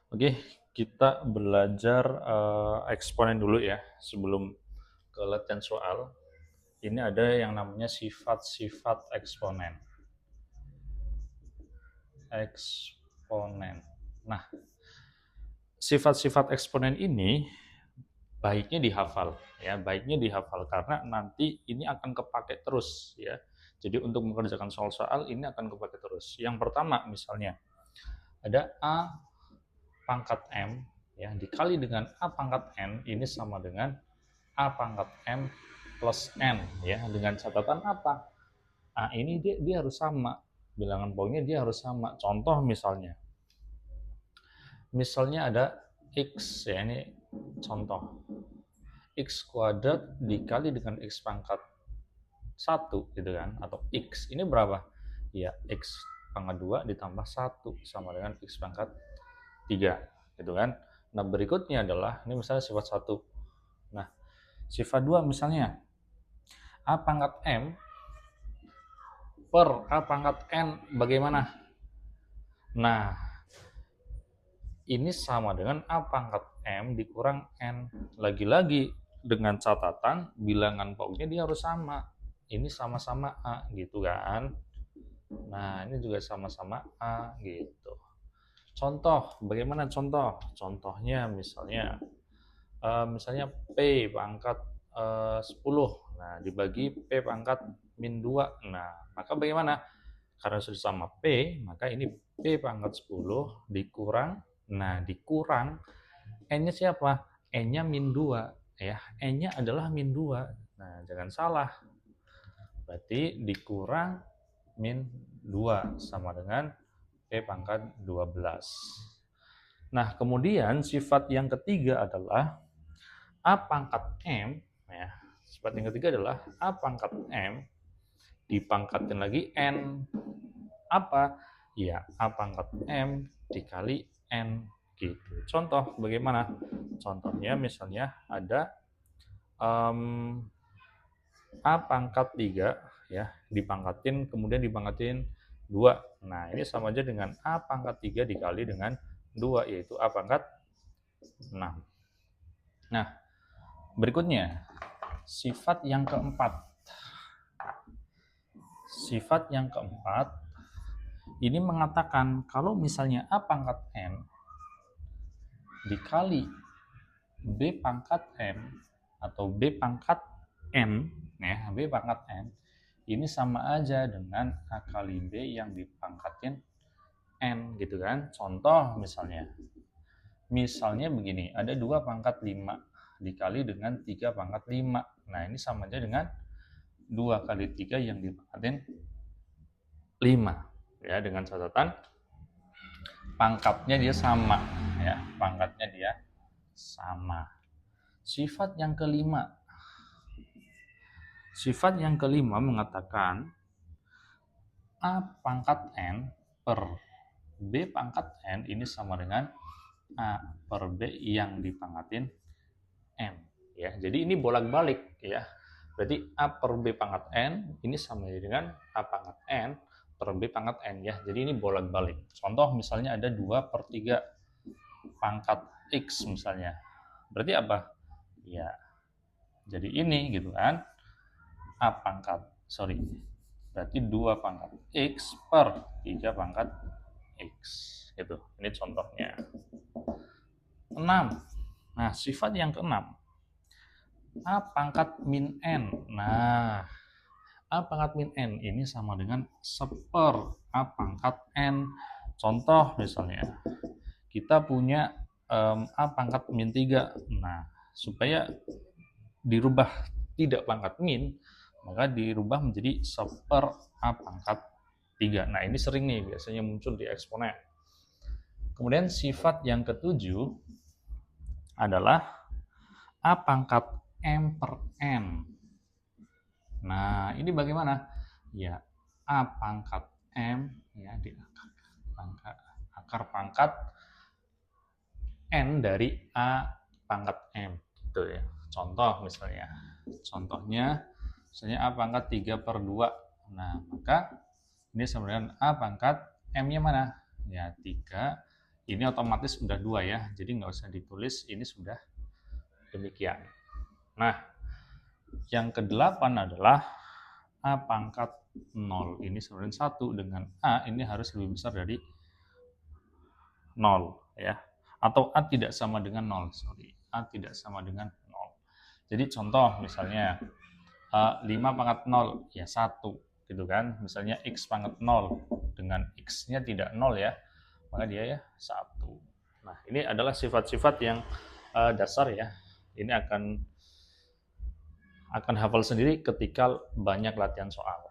Oke, kita belajar eksponen dulu ya sebelum ke latihan soal. Ini ada yang namanya sifat-sifat eksponen. Eksponen. Nah, sifat-sifat eksponen ini baiknya dihafal ya, baiknya dihafal karena nanti ini akan kepake terus ya. Jadi untuk mengerjakan soal-soal ini akan kepake terus. Yang pertama misalnya ada A pangkat M ya dikali dengan A pangkat N ini sama dengan A pangkat M plus N ya dengan catatan apa? Ini dia harus sama, bilangan poinnya dia harus sama. Contoh misalnya ada X ya, ini contoh. X kuadrat dikali dengan X pangkat 1 gitu kan, atau X ini berapa? Ya X pangkat 2 ditambah 1 sama dengan X pangkat 3 gitu kan. Nah berikutnya adalah, ini misalnya sifat 1. Nah sifat 2 misalnya A pangkat M per A pangkat N bagaimana? Nah, ini sama dengan A pangkat M dikurang N. Lagi-lagi dengan catatan bilangan poinnya dia harus sama. Ini sama-sama A gitu kan. Nah, ini juga sama-sama A gitu. Contoh, bagaimana contoh? Contohnya misalnya P pangkat 10. Nah, dibagi P pangkat min 2. Nah, maka bagaimana? Karena sudah sama P, maka ini P pangkat 10 dikurang, nah dikurang, N-nya siapa? N-nya min 2, ya. N-nya adalah min 2. Nah, jangan salah. Berarti dikurang min 2 sama dengan P pangkat 12. Nah, kemudian sifat yang ketiga adalah A pangkat M, ya. Sifat yang ketiga adalah A pangkat M dipangkatin lagi N. Apa? Ya, A pangkat M dikali N gitu. Contoh bagaimana? Contohnya misalnya ada um, A pangkat 3 ya, kemudian dipangkatin 2. Nah, ini sama aja dengan A pangkat 3 dikali dengan 2 yaitu A pangkat 6. Nah, berikutnya sifat yang keempat. Sifat yang keempat ini mengatakan kalau misalnya A pangkat N dikali B pangkat M atau B pangkat N, ya, B pangkat N, ini sama aja dengan A kali B yang dipangkatin N, gitu kan. Contoh misalnya begini, ada 2 pangkat 5 dikali dengan 3 pangkat 5. Nah, ini sama aja dengan 2 kali 3 yang dipangkatin 5. Ya, dengan catatan pangkatnya dia sama, ya, pangkatnya dia sama. Sifat yang kelima. Sifat yang kelima mengatakan A pangkat N per B pangkat N ini sama dengan A per B yang dipangkatin M. Ya, jadi ini bolak-balik ya. Berarti A per B pangkat N ini sama dengan A pangkat N per B pangkat N ya. Jadi ini bolak-balik. Contoh misalnya ada 2 per 3 pangkat X misalnya. Berarti apa? Ya, jadi ini gitu kan. Berarti 2 pangkat X per 3 pangkat X. Itu, ini contohnya. 6. Nah, sifat yang keenam. A pangkat min N. Nah, A pangkat min N ini sama dengan seper A pangkat N. Contoh misalnya, kita punya A pangkat min 3. Nah, supaya dirubah tidak pangkat min, maka dirubah menjadi seper A pangkat 3. Nah, ini sering nih biasanya muncul di eksponen. Kemudian sifat yang ketujuh adalah A pangkat M per N. Nah, ini bagaimana? Ya, A pangkat M ya di akar pangkat N dari A pangkat M. Gitu ya. Contohnya misalnya A pangkat 3 per 2. Nah, maka ini sama dengan A pangkat M-nya mana? Ya, 3 Ini otomatis sudah 2 ya, jadi nggak usah ditulis, ini sudah demikian. Nah, yang ke-8 adalah A pangkat 0. Ini sama dengan 1, dengan A ini harus lebih besar dari 0 ya. Atau A tidak sama dengan 0, sorry. A tidak sama dengan 0. Jadi contoh misalnya 5 pangkat 0 ya 1 gitu kan. Misalnya X pangkat 0 dengan X-nya tidak 0 ya, maka dia ya 1. Nah, ini adalah sifat-sifat yang dasar ya. Ini akan hafal sendiri ketika banyak latihan soal.